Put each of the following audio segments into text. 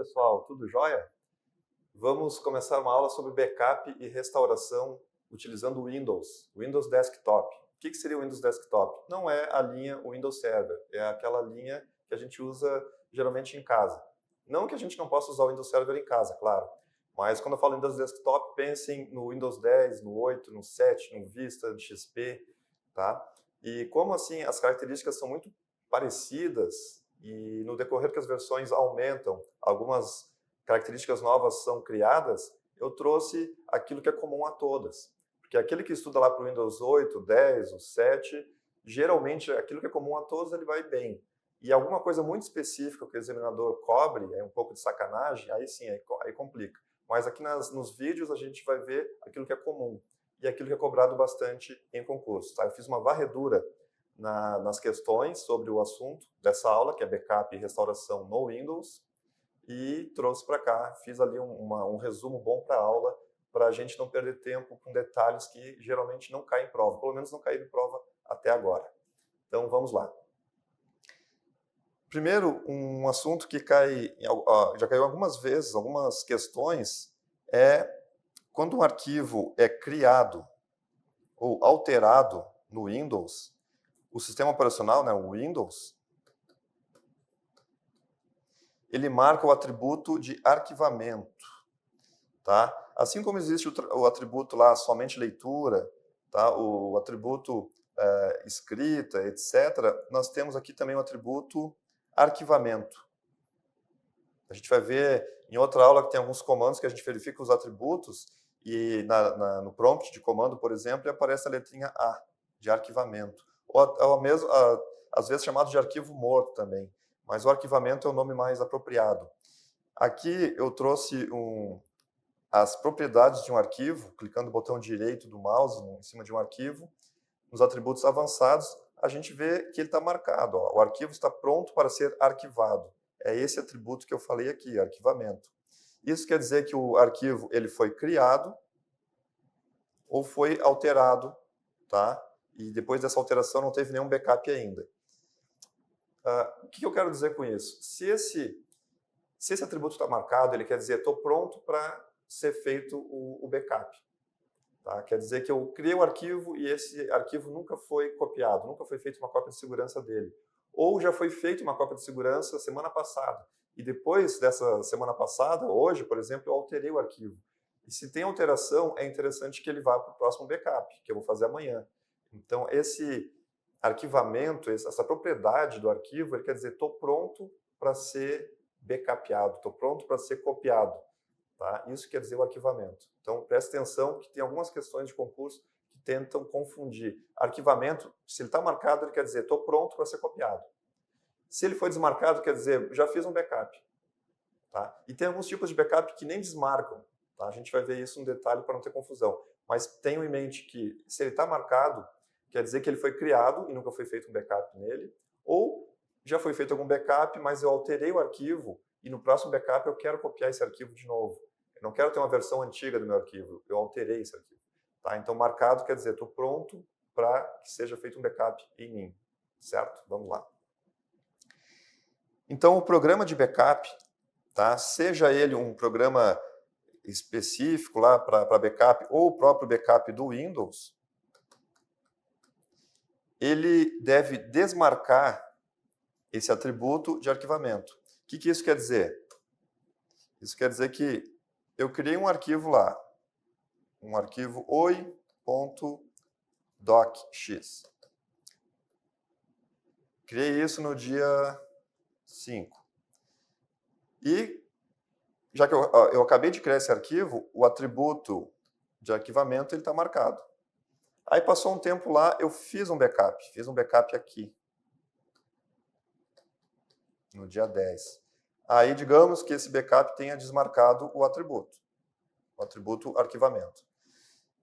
pessoal, tudo jóia? Vamos começar uma aula sobre backup e restauração utilizando o Windows Desktop. O que seria o Windows Desktop? Não é a linha Windows Server, é aquela linha que a gente usa geralmente em casa. Não que a gente não possa usar o Windows Server em casa, claro, mas quando eu falo Windows Desktop, pensem no Windows 10, no 8, no 7, no Vista, no XP, tá? E como assim as características são muito parecidas e no decorrer que as versões aumentam, algumas características novas são criadas, eu trouxe aquilo que é comum a todas. Porque aquele que estuda lá para o Windows 8, 10, o 7, geralmente aquilo que é comum a todos ele vai bem. E alguma coisa muito específica que o examinador cobre, é um pouco de sacanagem, aí sim, aí complica. Mas aqui nos vídeos a gente vai ver aquilo que é comum e aquilo que é cobrado bastante em concurso. Tá? Eu fiz uma varredura nas questões sobre o assunto dessa aula, que é backup e restauração no Windows, e trouxe para cá, fiz ali um resumo bom para a aula, para a gente não perder tempo com detalhes que geralmente não caem em prova, pelo menos não caíram em prova até agora. Então vamos lá. Primeiro, um assunto que já caiu algumas vezes, algumas questões, é quando um arquivo é criado ou alterado no Windows, o sistema operacional, né, o Windows, ele marca o atributo de arquivamento, tá? Assim como existe o atributo lá somente leitura, tá? O atributo escrita, etc., nós temos aqui também o atributo arquivamento. A gente vai ver em outra aula que tem alguns comandos que a gente verifica os atributos e no prompt de comando, por exemplo, aparece a letrinha A, de arquivamento. Ou mesmo, às vezes chamado de arquivo morto também, mas o arquivamento é o nome mais apropriado. Aqui eu trouxe as propriedades de um arquivo, clicando no botão direito do mouse em cima de um arquivo, nos atributos avançados, a gente vê que ele está marcado. Ó, o arquivo está pronto para ser arquivado. É esse atributo que eu falei aqui, arquivamento. Isso quer dizer que o arquivo ele foi criado ou foi alterado, tá? E depois dessa alteração não teve nenhum backup ainda. O que eu quero dizer com isso? Se esse atributo está marcado, ele quer dizer estou pronto para ser feito o backup. Tá? Quer dizer que eu criei o arquivo e esse arquivo nunca foi copiado, nunca foi feita uma cópia de segurança dele. Ou já foi feita uma cópia de segurança semana passada. E depois dessa semana passada, hoje, por exemplo, eu alterei o arquivo. E se tem alteração, é interessante que ele vá para o próximo backup, que eu vou fazer amanhã. Então, esse arquivamento, essa propriedade do arquivo, ele quer dizer, estou pronto para ser backupeado, estou pronto para ser copiado. Tá? Isso quer dizer o arquivamento. Então, preste atenção que tem algumas questões de concurso que tentam confundir. Arquivamento, se ele está marcado, ele quer dizer, estou pronto para ser copiado. Se ele foi desmarcado, quer dizer, já fiz um backup. Tá? E tem alguns tipos de backup que nem desmarcam. Tá? A gente vai ver isso no detalhe para não ter confusão. Mas tenham em mente que, se ele está marcado, quer dizer que ele foi criado e nunca foi feito um backup nele, ou já foi feito algum backup, mas eu alterei o arquivo e no próximo backup eu quero copiar esse arquivo de novo. Eu não quero ter uma versão antiga do meu arquivo, eu alterei esse arquivo. Tá? Então, marcado quer dizer, estou pronto para que seja feito um backup em mim. Certo? Vamos lá. Então, o programa de backup, tá? Seja ele um programa específico lá para backup ou o próprio backup do Windows, ele deve desmarcar esse atributo de arquivamento. O que isso quer dizer? Isso quer dizer que eu criei um arquivo lá, um arquivo oi.docx. Criei isso no dia 5. E, já que eu acabei de criar esse arquivo, o atributo de arquivamento está marcado. Aí passou um tempo lá, eu fiz um backup aqui, no dia 10. Aí, digamos que esse backup tenha desmarcado o atributo arquivamento.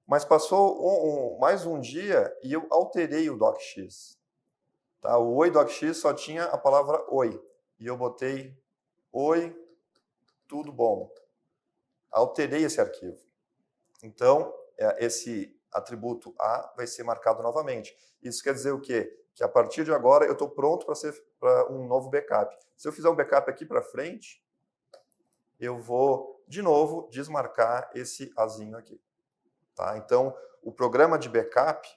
Mas passou mais um dia e eu alterei o docx. Tá? O oi docx só tinha a palavra oi. E eu botei oi, tudo bom. Alterei esse arquivo. Então, esse atributo A vai ser marcado novamente. Isso quer dizer o quê? Que a partir de agora eu estou pronto para um novo backup. Se eu fizer um backup aqui para frente, eu vou, de novo, desmarcar esse azinho aqui. Tá? Então, o programa de backup,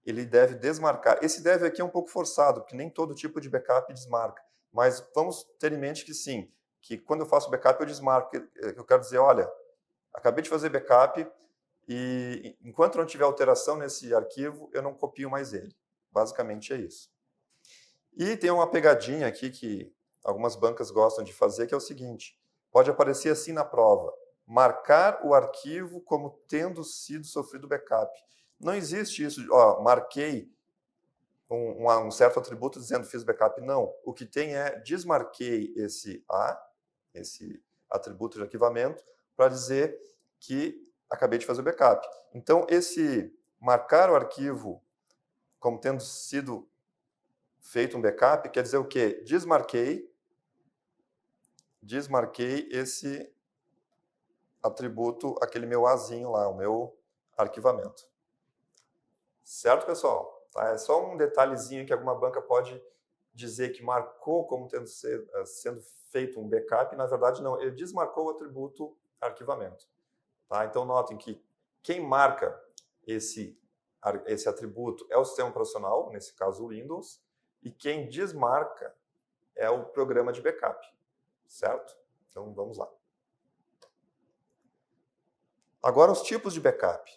ele deve desmarcar. Esse deve aqui é um pouco forçado, porque nem todo tipo de backup desmarca. Mas vamos ter em mente que sim, que quando eu faço backup eu desmarco. Eu quero dizer, olha, acabei de fazer backup e enquanto não tiver alteração nesse arquivo, eu não copio mais ele. Basicamente é isso. E tem uma pegadinha aqui que algumas bancas gostam de fazer, que é o seguinte, pode aparecer assim na prova, marcar o arquivo como tendo sido sofrido backup. Não existe isso, ó, marquei um certo atributo dizendo fiz backup. Não, o que tem é desmarquei esse atributo de arquivamento, para dizer que acabei de fazer o backup. Então, esse marcar o arquivo como tendo sido feito um backup quer dizer o quê? Desmarquei esse atributo, aquele meu azinho lá, o meu arquivamento. Certo, pessoal? Tá? É só um detalhezinho que alguma banca pode dizer que marcou como sendo feito um backup, na verdade não, ele desmarcou o atributo arquivamento. Tá? Então notem que quem marca esse atributo é o sistema operacional, nesse caso o Windows, e quem desmarca é o programa de backup. Certo? Então vamos lá. Agora os tipos de backup.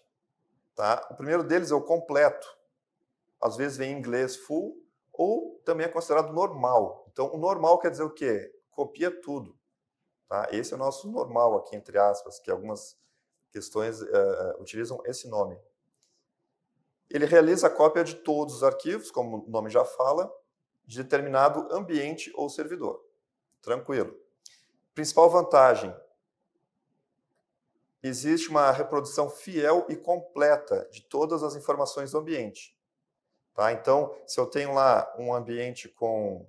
Tá? O primeiro deles é o completo. Às vezes vem em inglês full, ou também é considerado normal. Então, o normal quer dizer o quê? Copia tudo. Tá? Esse é o nosso normal aqui, entre aspas, que algumas questões utilizam esse nome. Ele realiza a cópia de todos os arquivos, como o nome já fala, de determinado ambiente ou servidor. Tranquilo. Principal vantagem: existe uma reprodução fiel e completa de todas as informações do ambiente. Tá? Então, se eu tenho lá um ambiente com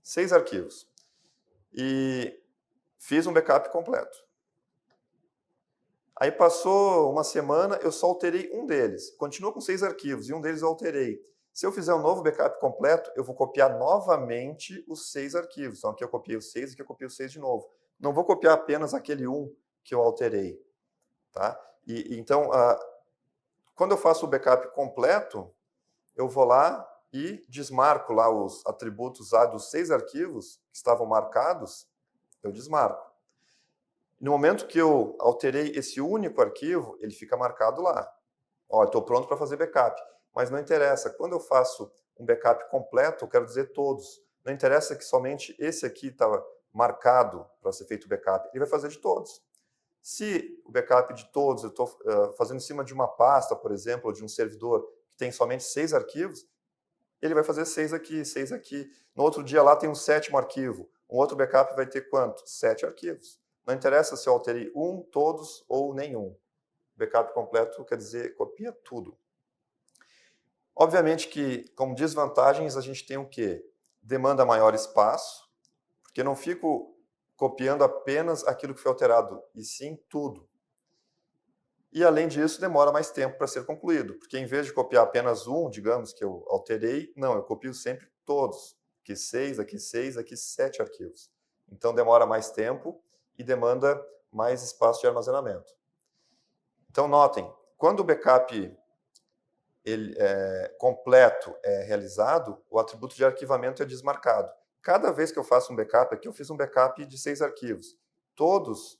6 arquivos e fiz um backup completo. Aí passou uma semana, eu só alterei um deles. Continua com 6 arquivos e um deles eu alterei. Se eu fizer um novo backup completo, eu vou copiar novamente os 6 arquivos. Então aqui eu copiei os 6 e aqui eu copiei os 6 de novo. Não vou copiar apenas aquele um que eu alterei. Tá? Então, quando eu faço o backup completo, eu vou lá e desmarco lá os atributos dos 6 arquivos que estavam marcados, eu desmarco. No momento que eu alterei esse único arquivo, ele fica marcado lá. Ó, estou pronto para fazer backup. Mas não interessa, quando eu faço um backup completo, eu quero dizer todos. Não interessa que somente esse aqui estava marcado para ser feito backup, ele vai fazer de todos. Se o backup de todos eu estou fazendo em cima de uma pasta, por exemplo, ou de um servidor que tem somente 6 arquivos, ele vai fazer 6 aqui, 6 aqui. No outro dia lá tem um 7º arquivo. Um outro backup vai ter quanto? 7 arquivos. Não interessa se eu alterei um, todos ou nenhum. Backup completo quer dizer copia tudo. Obviamente que, como desvantagens, a gente tem o quê? Demanda maior espaço, porque eu não fico copiando apenas aquilo que foi alterado, e sim tudo. E, além disso, demora mais tempo para ser concluído, porque em vez de copiar apenas um, digamos que eu alterei, não, eu copio sempre todos. Aqui 6, aqui 6, aqui 7 arquivos. Então, demora mais tempo e demanda mais espaço de armazenamento. Então, notem, quando o backup completo é realizado, o atributo de arquivamento é desmarcado. Cada vez que eu faço um backup, aqui eu fiz um backup de 6 arquivos. Todos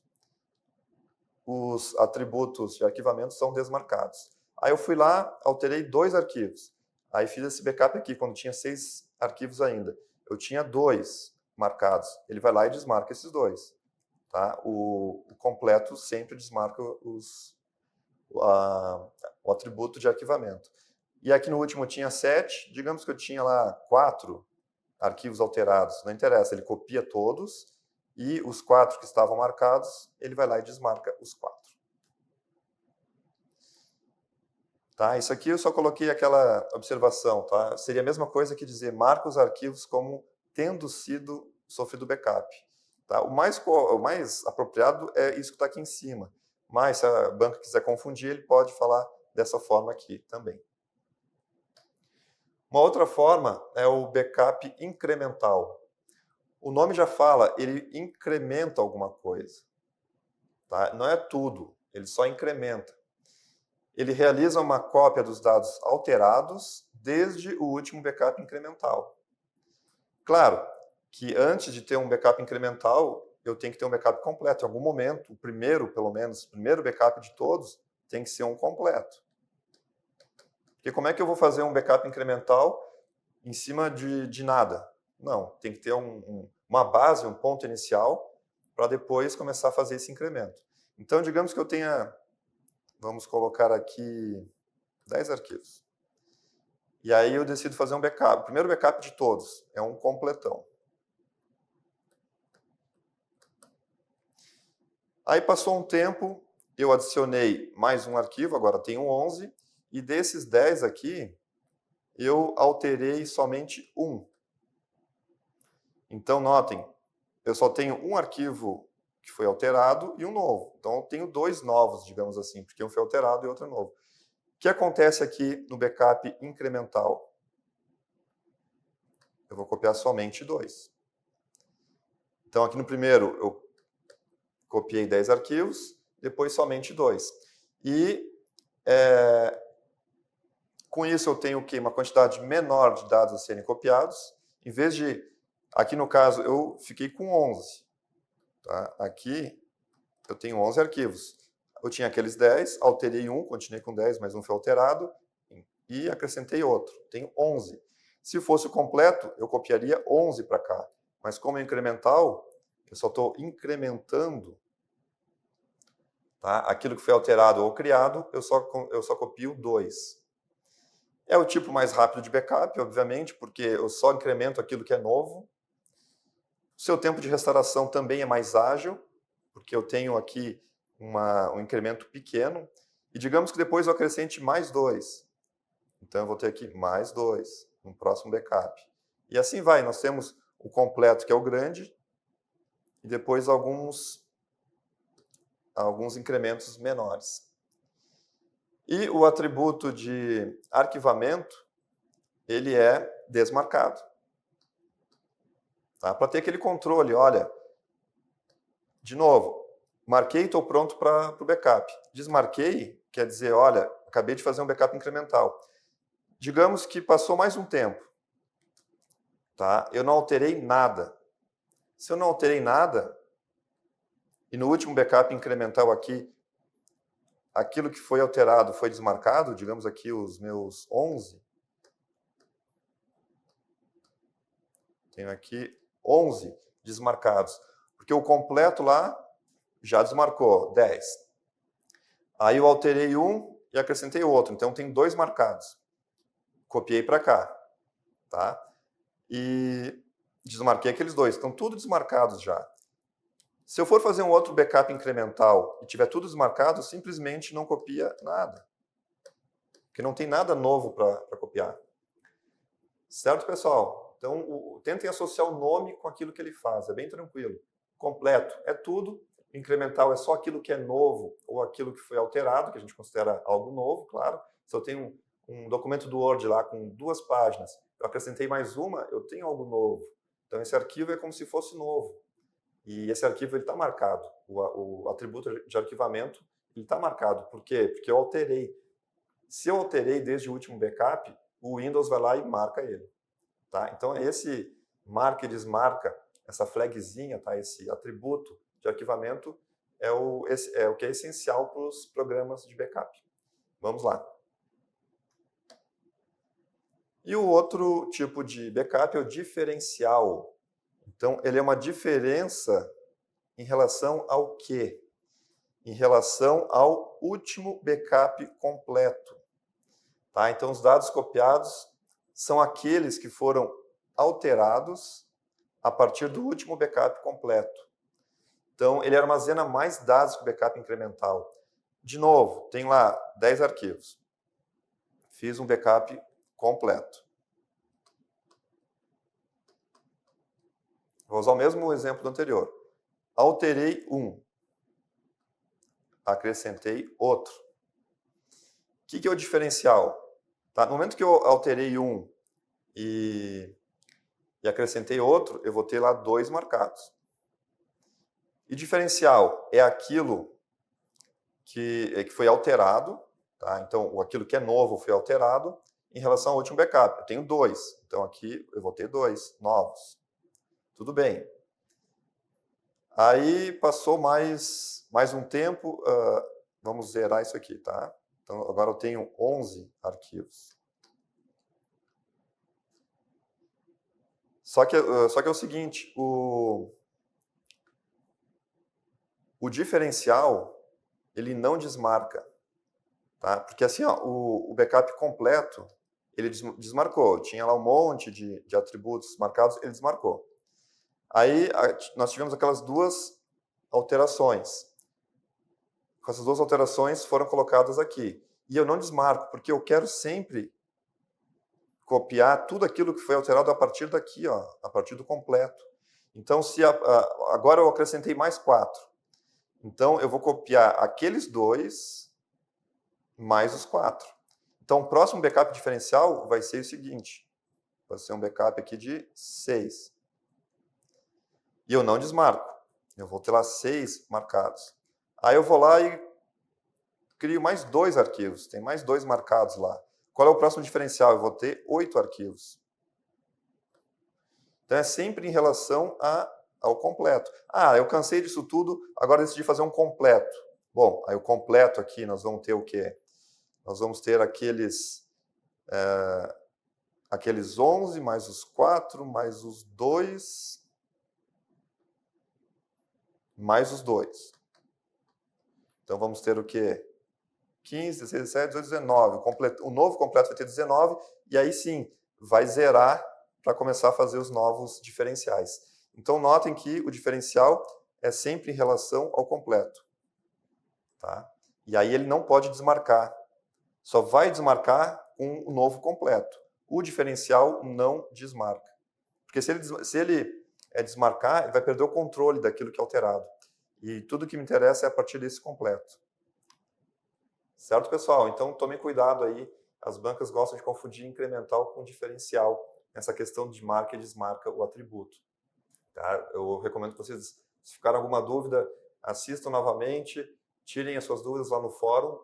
os atributos de arquivamento são desmarcados. Aí eu fui lá, alterei 2 arquivos. Aí fiz esse backup aqui, quando tinha 6 arquivos ainda. Eu tinha 2 marcados. Ele vai lá e desmarca esses 2. Tá? O completo sempre desmarca o atributo de arquivamento. E aqui no último tinha 7, digamos que eu tinha lá 4 arquivos alterados. Não interessa, ele copia todos e os 4 que estavam marcados, ele vai lá e desmarca os 4. Tá? Isso aqui eu só coloquei aquela observação. Tá? Seria a mesma coisa que dizer marca os arquivos como tendo sido sofrido backup. Tá? O mais apropriado é isso que está aqui em cima. Mas se a banca quiser confundir, ele pode falar dessa forma aqui também. Uma outra forma é o backup incremental. O nome já fala, ele incrementa alguma coisa. Tá? Não é tudo, ele só incrementa. Ele realiza uma cópia dos dados alterados desde o último backup incremental. Claro que antes de ter um backup incremental, eu tenho que ter um backup completo. Em algum momento, o primeiro, pelo menos, o primeiro backup de todos, tem que ser um completo. Porque como é que eu vou fazer um backup incremental em cima de nada? Não, tem que ter uma base, um ponto inicial, para depois começar a fazer esse incremento. Então, digamos que eu tenha, vamos colocar aqui 10 arquivos. E aí eu decido fazer um backup. O primeiro backup de todos é um completão. Aí passou um tempo, eu adicionei mais um arquivo, agora tenho 11, e desses 10 aqui, eu alterei somente um. Então, notem, eu só tenho um arquivo que foi alterado e um novo. Então, eu tenho dois novos, digamos assim, porque um foi alterado e outro é novo. O que acontece aqui no backup incremental? Eu vou copiar somente 2. Então, aqui no primeiro, eu copiei 10 arquivos, depois somente 2. E com isso eu tenho o quê? Uma quantidade menor de dados a serem copiados. Em vez de, aqui no caso, eu fiquei com 11. Tá? Aqui eu tenho 11 arquivos. Eu tinha aqueles 10, alterei um, continuei com 10, mas um foi alterado, e acrescentei outro. Tenho 11. Se fosse o completo, eu copiaria 11 para cá. Mas como é incremental, eu só estou incrementando, tá? Aquilo que foi alterado ou criado, eu só copio 2. É o tipo mais rápido de backup, obviamente, porque eu só incremento aquilo que é novo. O seu tempo de restauração também é mais ágil, porque eu tenho aqui um incremento pequeno. E digamos que depois eu acrescente mais 2. Então eu vou ter aqui mais 2 no próximo backup. E assim vai, nós temos o completo, que é o grande, e depois alguns incrementos menores. E o atributo de arquivamento, ele é desmarcado. Tá? Para ter aquele controle, olha, de novo, marquei e estou pronto para o backup. Desmarquei, quer dizer, olha, acabei de fazer um backup incremental. Digamos que passou mais um tempo. Tá? Eu não alterei nada. Se eu não alterei nada, e no último backup incremental aqui, aquilo que foi alterado foi desmarcado, digamos aqui os meus 11. Tenho aqui 11 desmarcados. Porque o completo lá já desmarcou 10. Aí eu alterei um e acrescentei outro. Então tem 2 marcados. Copiei para cá. Tá? E desmarquei aqueles 2. Estão tudo desmarcados já. Se eu for fazer um outro backup incremental e tiver tudo desmarcado, simplesmente não copia nada. Porque não tem nada novo para copiar. Certo, pessoal? Então, tentem associar o nome com aquilo que ele faz. É bem tranquilo. Completo é tudo. Incremental é só aquilo que é novo ou aquilo que foi alterado, que a gente considera algo novo, claro. Se eu tenho um documento do Word lá com 2 páginas, eu acrescentei mais uma, eu tenho algo novo. Então, esse arquivo é como se fosse novo. E esse arquivo está marcado. O atributo de arquivamento está marcado. Por quê? Porque eu alterei. Se eu alterei desde o último backup, o Windows vai lá e marca ele. Tá? Então, esse marca e desmarca, essa flagzinha, tá? Esse atributo de arquivamento, é o que é essencial para os programas de backup. Vamos lá. E o outro tipo de backup é o diferencial. Então, ele é uma diferença em relação ao quê? Em relação ao último backup completo. Tá? Então, os dados copiados são aqueles que foram alterados a partir do último backup completo. Então, ele armazena mais dados que o backup incremental. De novo, tem lá 10 arquivos. Fiz um backup completo. Vou usar o mesmo exemplo do anterior. Alterei um. Acrescentei outro. O que é o diferencial? Tá? No momento que eu alterei um e e acrescentei outro, eu vou ter lá 2 marcados. E diferencial é aquilo que foi alterado, tá? Então, aquilo que é novo foi alterado em relação ao último backup. Eu tenho 2, então aqui eu vou ter 2 novos. Tudo bem. Aí passou mais um tempo, vamos zerar isso aqui, tá? Então agora eu tenho 11 arquivos. Só que é o seguinte, o diferencial, ele não desmarca, tá? Porque assim, ó, o backup completo, ele desmarcou. Tinha lá um monte de atributos marcados, ele desmarcou. Aí nós tivemos aquelas 2 alterações. Essas 2 alterações foram colocadas aqui. E eu não desmarco, porque eu quero sempre copiar tudo aquilo que foi alterado a partir daqui, ó, a partir do completo. Então, se agora eu acrescentei mais 4. Então, eu vou copiar aqueles 2 mais os 4. Então, o próximo backup diferencial vai ser o seguinte. Vai ser um backup aqui de 6. E eu não desmarco. Eu vou ter lá 6 marcados. Aí eu vou lá e crio mais 2 arquivos. Tem mais 2 marcados lá. Qual é o próximo diferencial? Eu vou ter 8 arquivos. Então é sempre em relação ao completo. Ah, eu cansei disso tudo, agora decidi fazer um completo. Bom, aí o completo aqui nós vamos ter o quê? Nós vamos ter aqueles 11 mais os 4 mais os 2 mais os 2. Então vamos ter o quê? 15, 16, 17, 18, 19. O novo completo vai ter 19 e aí sim vai zerar para começar a fazer os novos diferenciais. Então notem que o diferencial é sempre em relação ao completo. Tá? E aí ele não pode desmarcar. Só vai desmarcar com o novo completo. O diferencial não desmarca. Porque se ele desmarcar, ele vai perder o controle daquilo que é alterado. E tudo que me interessa é a partir desse completo. Certo, pessoal? Então, tomem cuidado aí. As bancas gostam de confundir incremental com diferencial nessa questão de marca e desmarca o atributo. Tá? Eu recomendo que vocês, se ficar alguma dúvida, assistam novamente, tirem as suas dúvidas lá no fórum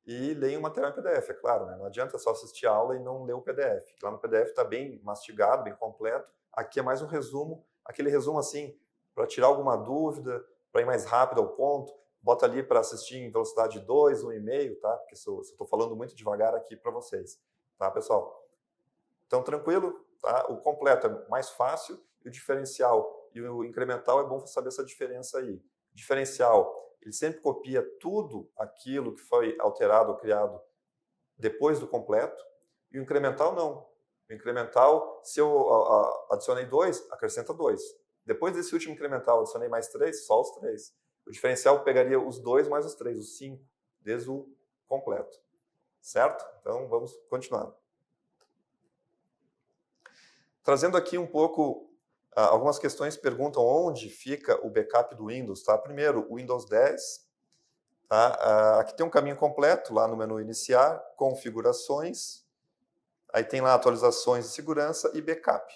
e leiam o material em PDF, é claro. Né? Não adianta só assistir a aula e não ler o PDF. Lá no PDF está bem mastigado, bem completo. Aqui é mais um resumo, aquele resumo assim, para tirar alguma dúvida, para ir mais rápido ao ponto. Bota ali para assistir em velocidade 2, 1,5, tá? Porque eu estou falando muito devagar aqui para vocês. Tá, pessoal? Então, tranquilo? Tá? O completo é mais fácil e o diferencial e o incremental é bom saber essa diferença aí. O diferencial, ele sempre copia tudo aquilo que foi alterado ou criado depois do completo, e o incremental não. O incremental, se eu adicionei 2, acrescenta 2. Depois desse último incremental, adicionei mais 3, só os 3. O diferencial pegaria os 2 mais os 3, os 5, desde o completo. Certo? Então, vamos continuar. Trazendo aqui um pouco, algumas questões perguntam onde fica o backup do Windows. Tá? Primeiro, o Windows 10. Tá? Aqui tem um caminho completo, lá no menu iniciar, configurações, aí tem lá atualizações de segurança e backup.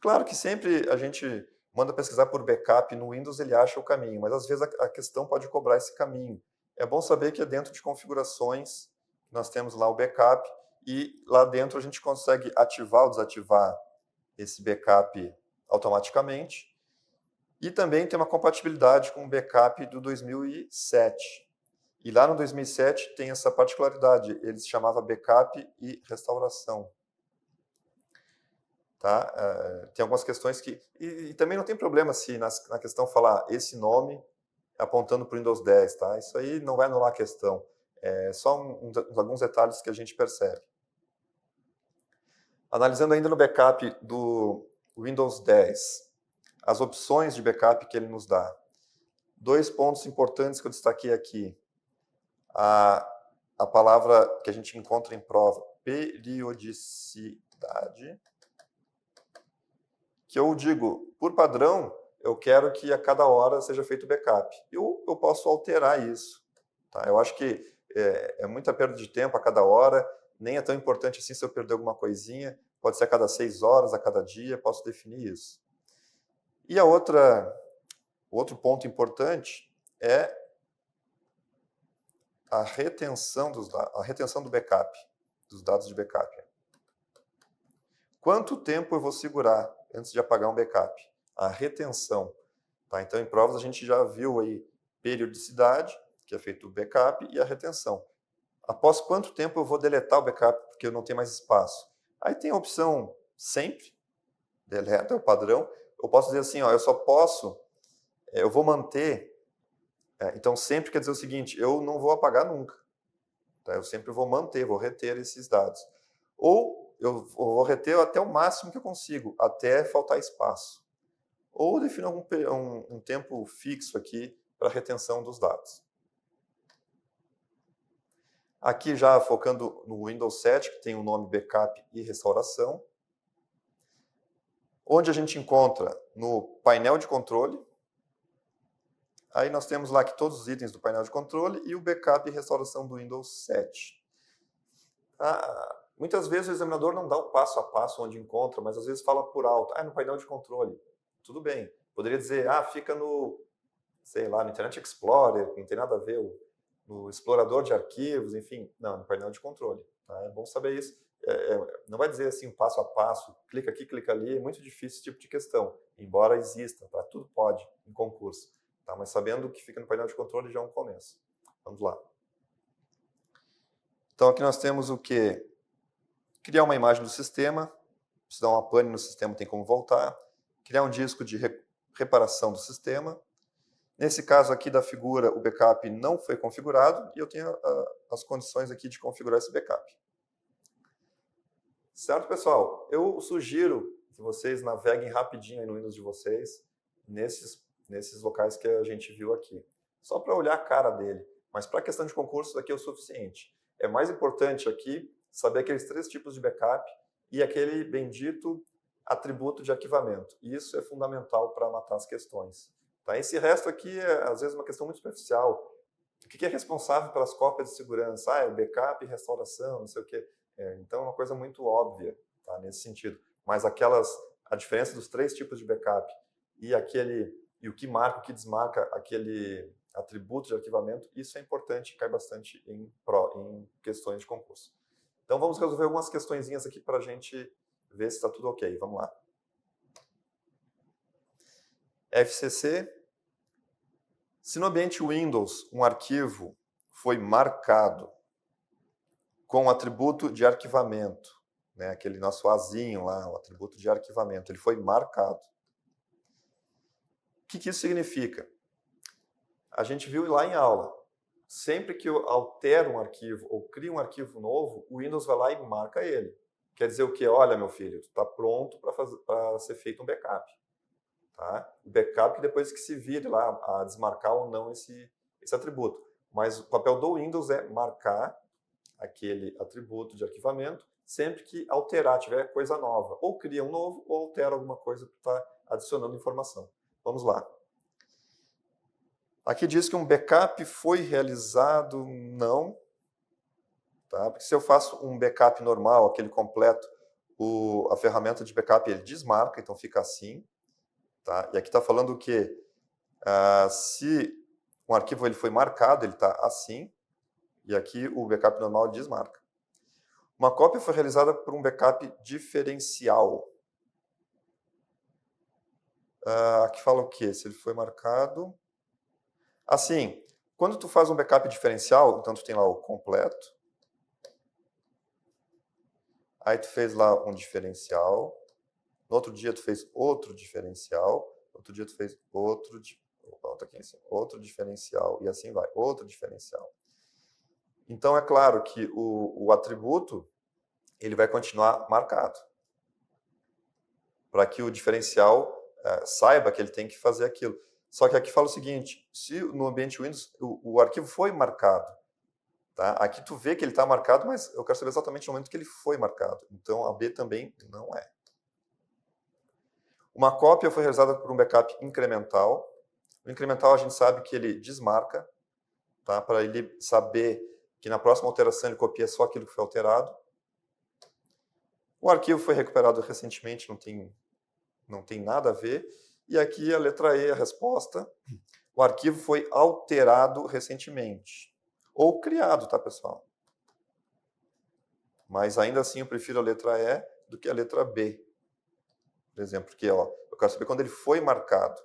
Claro que sempre a gente manda pesquisar por backup no Windows, ele acha o caminho, mas às vezes a questão pode cobrar esse caminho. É bom saber que é dentro de configurações, nós temos lá o backup, e lá dentro a gente consegue ativar ou desativar esse backup automaticamente. E também tem uma compatibilidade com o backup do 2007. E lá no 2007 tem essa particularidade, ele se chamava backup e restauração. Tá? Tem algumas questões que... E também não tem problema se na questão falar esse nome apontando para o Windows 10. Tá? Isso aí não vai anular a questão. É só alguns detalhes que a gente percebe. Analisando ainda no backup do Windows 10, as opções de backup que ele nos dá. 2 pontos importantes que eu destaquei aqui. A palavra que a gente encontra em prova, periodicidade, que eu digo, por padrão, eu quero que a cada hora seja feito backup. Eu posso alterar isso. Tá? Eu acho que é muita perda de tempo a cada hora, nem é tão importante assim se eu perder alguma coisinha. pode ser a cada 6 horas, a cada dia, posso definir isso. E o outro ponto importante é a retenção do backup, dos dados de backup. Quanto tempo eu vou segurar antes de apagar um backup? A retenção. Tá? Então, em provas, a gente já viu aí periodicidade, que é feito o backup, e a retenção. Após quanto tempo eu vou deletar o backup, porque eu não tenho mais espaço? Aí tem a opção sempre, deleta é o padrão. Eu posso dizer assim, eu vou manter. Então, sempre quer dizer o seguinte, eu não vou apagar nunca. Tá? Eu sempre vou manter, vou reter esses dados. Ou eu vou reter até o máximo que eu consigo, até faltar espaço. Ou defino um tempo fixo aqui para retenção dos dados. Aqui já focando no Windows 7, que tem o nome Backup e Restauração. Onde a gente encontra no painel de controle. Aí nós temos lá aqui todos os itens do painel de controle e o Backup e Restauração do Windows 7. Muitas vezes o examinador não dá o passo a passo onde encontra, mas às vezes fala por alto. No painel de controle. Tudo bem. Poderia dizer, fica no Internet Explorer, não tem nada a ver, no explorador de arquivos, enfim. Não, no painel de controle. Tá? É bom saber isso. Não vai dizer assim, passo a passo, clica aqui, clica ali, é muito difícil esse tipo de questão, embora exista, tá? Tudo pode em concurso. Tá? Mas sabendo que fica no painel de controle já é um começo. Vamos lá. Então aqui nós temos o quê? Criar uma imagem do sistema, se dá uma pane no sistema tem como voltar, criar um disco de reparação do sistema. Nesse caso aqui da figura, o backup não foi configurado e eu tenho as condições aqui de configurar esse backup. Certo, pessoal? Eu sugiro que vocês naveguem rapidinho aí no Windows de vocês, nesses locais que a gente viu aqui. Só para olhar a cara dele. Mas para a questão de concurso, isso aqui é o suficiente. É mais importante aqui saber aqueles 3 tipos de backup e aquele bendito atributo de arquivamento. Isso é fundamental para matar as questões. Tá? Esse resto aqui é, às vezes, uma questão muito superficial. O que é responsável pelas cópias de segurança? É backup, restauração, não sei o quê. Então, é uma coisa muito óbvia, tá? Nesse sentido. Mas a diferença dos 3 tipos de backup e o que marca, o que desmarca aquele atributo de arquivamento, isso é importante, cai bastante em questões de concurso. Então, vamos resolver algumas questõezinhas aqui para a gente ver se está tudo ok. Vamos lá. FCC. Se no ambiente Windows um arquivo foi marcado com o atributo de arquivamento, né, aquele nosso azinho lá, o atributo de arquivamento, ele foi marcado. O que isso significa? A gente viu lá em aula. Sempre que eu altero um arquivo ou crio um arquivo novo, o Windows vai lá e marca ele. Quer dizer o quê? Olha, meu filho, tu está pronto para ser feito um backup. Tá? O backup que depois que se vire lá a desmarcar ou não esse atributo. Mas o papel do Windows é marcar aquele atributo de arquivamento sempre que alterar, tiver coisa nova. Ou cria um novo ou altera alguma coisa que está adicionando informação. Vamos lá. Aqui diz que um backup foi realizado, não. Tá? Porque se eu faço um backup normal, aquele completo, a ferramenta de backup ele desmarca, então fica assim. Tá? E aqui está falando o quê? Se um arquivo ele foi marcado, ele está assim, e aqui o backup normal desmarca. Uma cópia foi realizada por um backup diferencial. Aqui fala o quê? Se ele foi marcado... Assim, quando tu faz um backup diferencial, então tu tem lá o completo, aí tu fez lá um diferencial, no outro dia tu fez outro diferencial, no outro dia tu fez outro diferencial, e assim vai, outro diferencial. Então, é claro que o atributo ele vai continuar marcado, para que o diferencial saiba que ele tem que fazer aquilo. Só que aqui fala o seguinte, se no ambiente Windows o arquivo foi marcado, tá? Aqui tu vê que ele está marcado, mas eu quero saber exatamente o momento que ele foi marcado. Então, a B também não é. Uma cópia foi realizada por um backup incremental. O incremental a gente sabe que ele desmarca, tá? Para ele saber que na próxima alteração ele copia só aquilo que foi alterado. O arquivo foi recuperado recentemente, não tem nada a ver. E aqui a letra E, a resposta. O arquivo foi alterado recentemente. Ou criado, tá, pessoal? Mas ainda assim eu prefiro a letra E do que a letra B. Por exemplo, porque ó, eu quero saber quando ele foi marcado.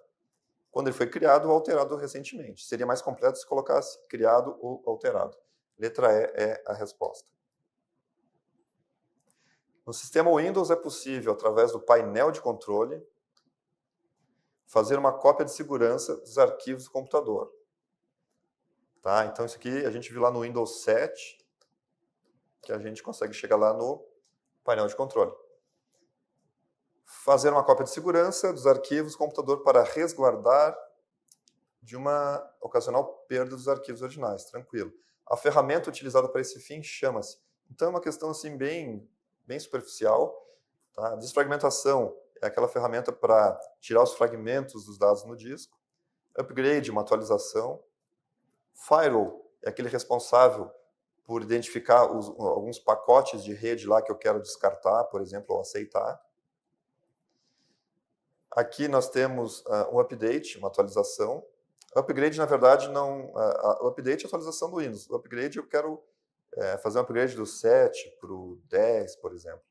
Quando ele foi criado ou alterado recentemente. Seria mais completo se colocasse criado ou alterado. Letra E é a resposta. No sistema Windows é possível, através do painel de controle, fazer uma cópia de segurança dos arquivos do computador. Tá? Então isso aqui a gente viu lá no Windows 7, que a gente consegue chegar lá no painel de controle. Fazer uma cópia de segurança dos arquivos do computador para resguardar de uma ocasional perda dos arquivos originais, tranquilo. A ferramenta utilizada para esse fim chama-se. Então é uma questão assim bem superficial. Tá? Desfragmentação é aquela ferramenta para tirar os fragmentos dos dados no disco. Upgrade, uma atualização. Firewall é aquele responsável por identificar alguns pacotes de rede lá que eu quero descartar, por exemplo, ou aceitar. Aqui nós temos um update, uma atualização. Upgrade, na verdade, não. O update é a atualização do Windows. O upgrade eu quero fazer um upgrade do 7 para o 10, por exemplo.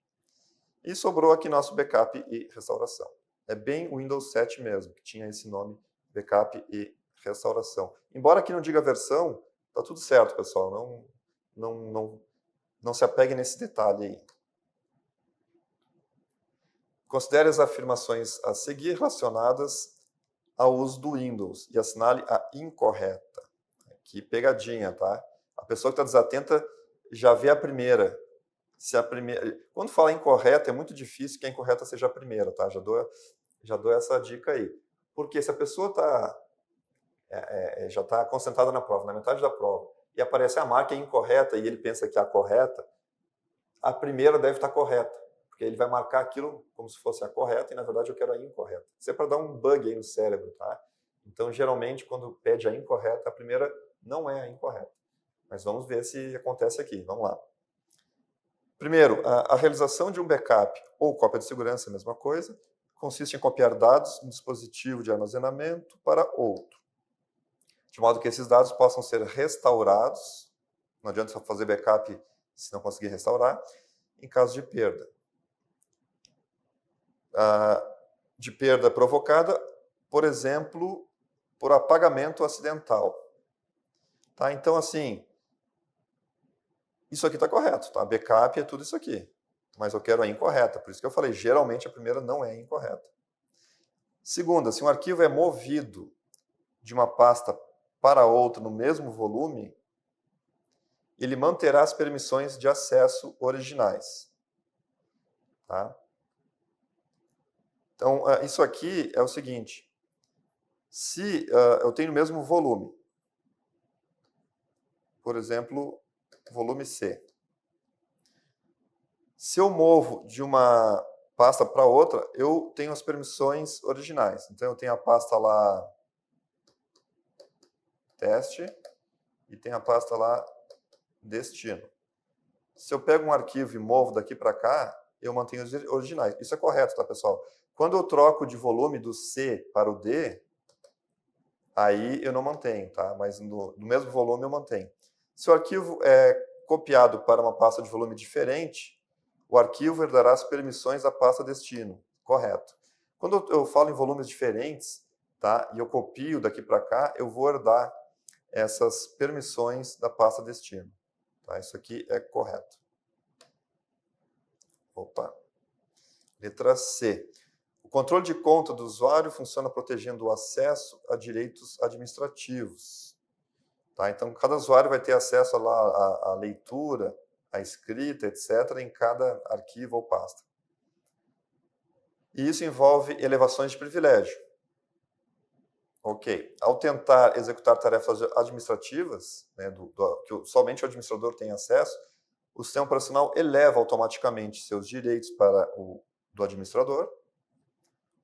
E sobrou aqui nosso backup e restauração. É bem o Windows 7 mesmo, que tinha esse nome, backup e restauração. Embora aqui não diga versão, tá tudo certo, pessoal. Não se apegue nesse detalhe aí. Considere as afirmações a seguir relacionadas ao uso do Windows e assinale a incorreta. Que pegadinha, tá? A pessoa que está desatenta já vê a primeira. Quando fala incorreta, é muito difícil que a incorreta seja a primeira, tá? Já dou essa dica aí. Porque se a pessoa já está concentrada na prova, na metade da prova, e aparece a marca incorreta e ele pensa que é a correta, a primeira deve estar correta. Porque ele vai marcar aquilo como se fosse a correta e, na verdade, eu quero a incorreta. Isso é para dar um bug aí no cérebro, tá? Então, geralmente, quando pede a incorreta, a primeira não é a incorreta. Mas vamos ver se acontece aqui. Vamos lá. Primeiro, a realização de um backup ou cópia de segurança, a mesma coisa, consiste em copiar dados de um dispositivo de armazenamento para outro, de modo que esses dados possam ser restaurados. Não adianta só fazer backup se não conseguir restaurar, em caso de perda. De perda provocada, por exemplo, por apagamento acidental. Tá? Então, assim, isso aqui está correto, tá? Backup é tudo isso aqui, mas eu quero a incorreta, por isso que eu falei, geralmente a primeira não é incorreta. Segunda, se um arquivo é movido de uma pasta para outra no mesmo volume, ele manterá as permissões de acesso originais. Tá? Então, isso aqui é o seguinte, se eu tenho o mesmo volume, por exemplo, volume C. Se eu movo de uma pasta para outra, eu tenho as permissões originais. Então, eu tenho a pasta lá teste e tenho a pasta lá destino. Se eu pego um arquivo e movo daqui para cá, eu mantenho os originais. Isso é correto, tá, pessoal? Quando eu troco de volume do C para o D, aí eu não mantenho, tá? Mas no mesmo volume eu mantenho. Se o arquivo é copiado para uma pasta de volume diferente, o arquivo herdará as permissões da pasta destino. Correto. Quando eu falo em volumes diferentes, tá? E eu copio daqui para cá, eu vou herdar essas permissões da pasta destino. Tá? Isso aqui é correto. Opa. Letra C. O controle de conta do usuário funciona protegendo o acesso a direitos administrativos. Tá? Então, cada usuário vai ter acesso à leitura, à escrita, etc., em cada arquivo ou pasta. E isso envolve elevações de privilégio. Ok. Ao tentar executar tarefas administrativas, né, que somente o administrador tem acesso, o sistema operacional eleva automaticamente seus direitos para o do administrador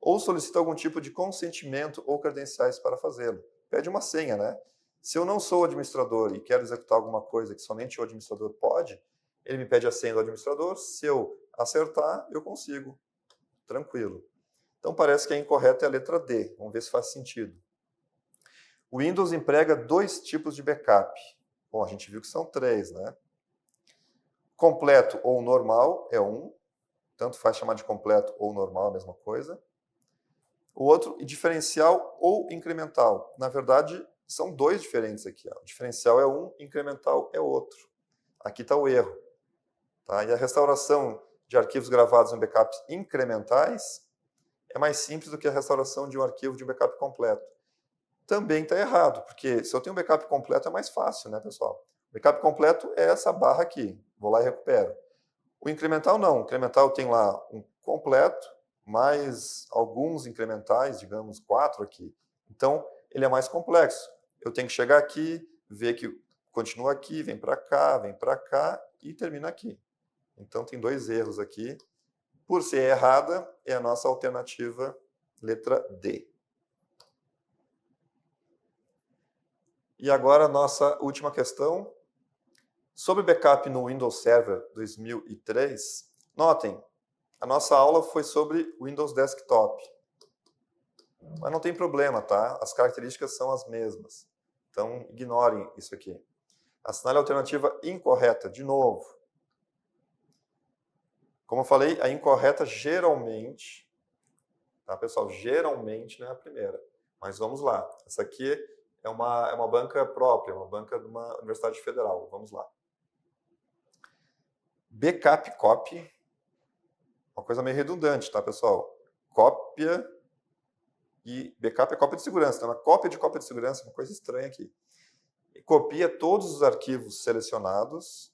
ou solicita algum tipo de consentimento ou credenciais para fazê-lo. Pede uma senha, né? Se eu não sou administrador e quero executar alguma coisa que somente o administrador pode, ele me pede a senha do administrador. Se eu acertar, eu consigo. Tranquilo. Então parece que a incorreta é a letra D. Vamos ver se faz sentido. O Windows emprega 2 tipos de backup. Bom, a gente viu que são 3, né? Completo ou normal é um. Tanto faz chamar de completo ou normal, a mesma coisa. O outro, diferencial ou incremental. Na verdade, são 2 diferentes aqui. Ó. O diferencial é um, incremental é outro. Aqui está o erro. Tá? E a restauração de arquivos gravados em backups incrementais é mais simples do que a restauração de um arquivo de um backup completo. Também está errado, porque se eu tenho um backup completo é mais fácil, né, pessoal? O backup completo é essa barra aqui. Vou lá e recupero. O incremental não. O incremental tem lá um completo, mais alguns incrementais, digamos 4 aqui. Então, ele é mais complexo. Eu tenho que chegar aqui, ver que continua aqui, vem para cá e termina aqui. Então, tem 2 erros aqui. Por ser errada, é a nossa alternativa letra D. E agora, a nossa última questão. Sobre backup no Windows Server 2003, notem, a nossa aula foi sobre Windows Desktop. Mas não tem problema, tá? As características são as mesmas. Então, ignorem isso aqui. Assinale a alternativa incorreta, de novo. Como eu falei, a incorreta geralmente, tá, pessoal? Geralmente não é a primeira. Mas vamos lá. Essa aqui é uma banca própria, uma banca de uma universidade federal. Vamos lá. Backup copy, uma coisa meio redundante, tá, pessoal? Cópia e backup é cópia de segurança. Então, uma cópia de segurança, uma coisa estranha aqui. E copia todos os arquivos selecionados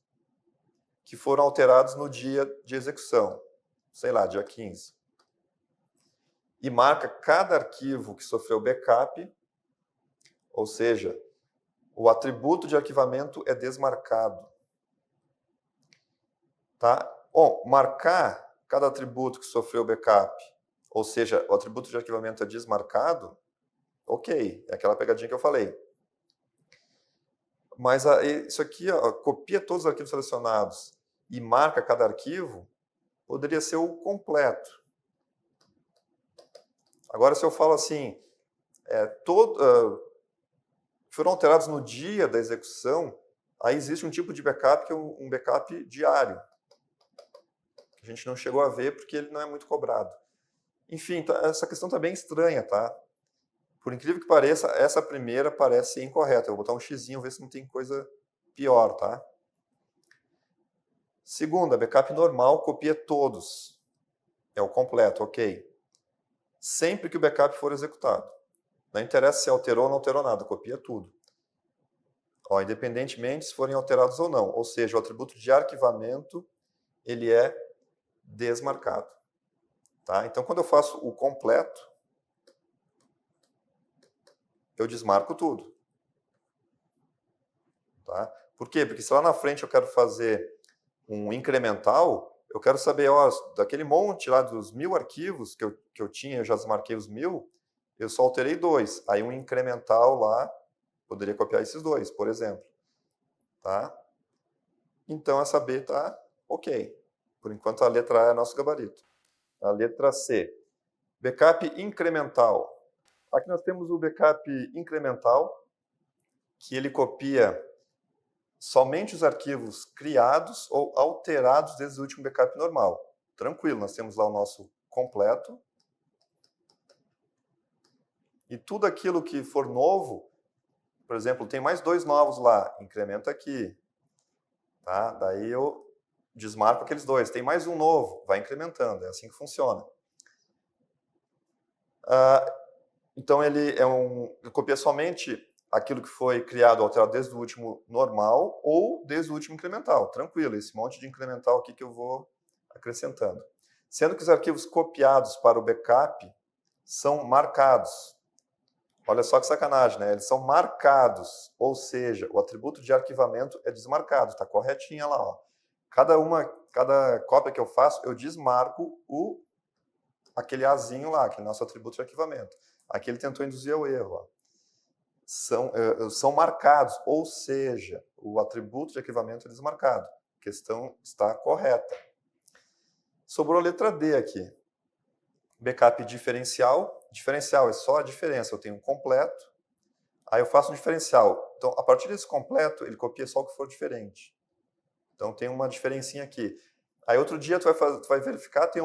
que foram alterados no dia de execução, sei lá, dia 15. E marca cada arquivo que sofreu backup, ou seja, o atributo de arquivamento é desmarcado. Tá? Bom, marcar cada atributo que sofreu backup, ou seja, o atributo de arquivamento é desmarcado, ok, é aquela pegadinha que eu falei. Mas isso aqui, ó, copia todos os arquivos selecionados e marca cada arquivo, poderia ser o completo. Agora, se eu falo assim, foram alterados no dia da execução, aí existe um tipo de backup que é um backup diário. A gente não chegou a ver porque ele não é muito cobrado. Enfim, essa questão está bem estranha, tá? Por incrível que pareça, essa primeira parece ser incorreta. Eu vou botar um xizinho, ver se não tem coisa pior, tá? Segunda, backup normal, copia todos. É o completo, ok. Sempre que o backup for executado. Não interessa se alterou ou não alterou nada, copia tudo. Ó, independentemente se forem alterados ou não. Ou seja, o atributo de arquivamento, ele é desmarcado. Tá? Então, quando eu faço o completo, eu desmarco tudo. Tá? Por quê? Porque se lá na frente eu quero fazer um incremental, eu quero saber, ó, daquele monte lá dos 1000 arquivos que eu tinha, eu já desmarquei os 1000, eu só alterei 2. Aí um incremental lá, poderia copiar esses 2, por exemplo. Tá? Então essa B está ok. Por enquanto a letra A é nosso gabarito. A letra C. Backup incremental. Aqui nós temos o backup incremental, que ele copia somente os arquivos criados ou alterados desde o último backup normal. Tranquilo, nós temos lá o nosso completo. E tudo aquilo que for novo, por exemplo, tem mais 2 novos lá, incrementa aqui. Tá? Daí eu desmarco aqueles 2. Tem mais um novo, vai incrementando, é assim que funciona. Então ele copia somente aquilo que foi criado ou alterado desde o último normal ou desde o último incremental. Tranquilo, esse monte de incremental aqui que eu vou acrescentando. Sendo que os arquivos copiados para o backup são marcados. Olha só que sacanagem, né? Eles são marcados, ou seja, o atributo de arquivamento é desmarcado, está corretinha lá. Ó. Cada cópia que eu faço, eu desmarco aquele azinho lá, aquele nosso atributo de arquivamento. Aqui ele tentou induzir o erro. Ó. São marcados, ou seja, o atributo de arquivamento é desmarcado. A questão está correta. Sobrou a letra D aqui. Backup diferencial. Diferencial é só a diferença. Eu tenho um completo. Aí eu faço um diferencial. Então, a partir desse completo, ele copia só o que for diferente. Então, tem uma diferencinha aqui. Aí, outro dia, tu vai verificar, tem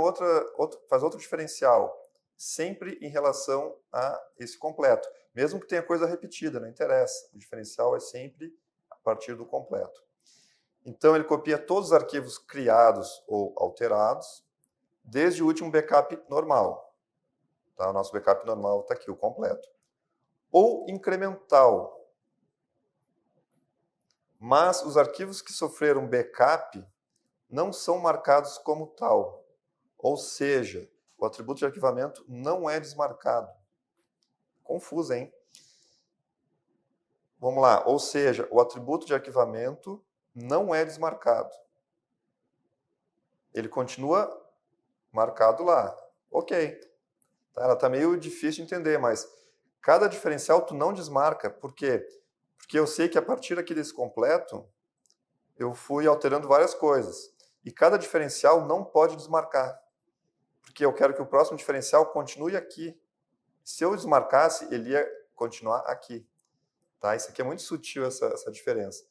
faz outro diferencial. Sempre em relação a esse completo. Mesmo que tenha coisa repetida, não interessa. O diferencial é sempre a partir do completo. Então, ele copia todos os arquivos criados ou alterados, desde o último backup normal. Tá? O nosso backup normal está aqui, o completo. Ou incremental. Mas os arquivos que sofreram backup não são marcados como tal. Ou seja, o atributo de arquivamento não é desmarcado. Confuso, hein? Vamos lá. Ou seja, o atributo de arquivamento não é desmarcado. Ele continua marcado lá. Ok. Tá? Ela está meio difícil de entender, mas cada diferencial tu não desmarca. Por quê? Porque eu sei que a partir aqui desse completo, eu fui alterando várias coisas. E cada diferencial não pode desmarcar. Porque eu quero que o próximo diferencial continue aqui. Se eu desmarcasse, ele ia continuar aqui. Tá? Isso aqui é muito sutil, essa diferença.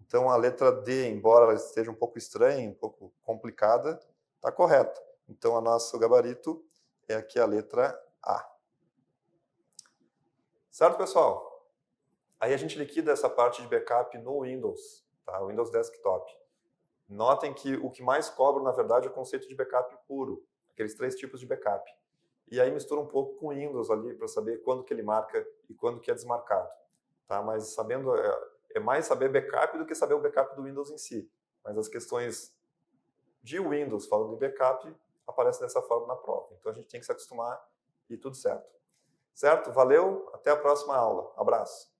Então, a letra D, embora ela esteja um pouco estranha, um pouco complicada, está correta. Então, o nosso gabarito é aqui a letra A. Certo, pessoal? Aí a gente liquida essa parte de backup no Windows, tá? O Windows Desktop. Notem que o que mais cobra, na verdade, é o conceito de backup puro, aqueles 3 tipos de backup. E aí mistura um pouco com o Windows ali, para saber quando que ele marca e quando que é desmarcado. Tá? Mas sabendo, é mais saber backup do que saber o backup do Windows em si. Mas as questões de Windows, falando de backup, aparecem dessa forma na prova. Então a gente tem que se acostumar e tudo certo. Certo? Valeu, até a próxima aula. Abraço.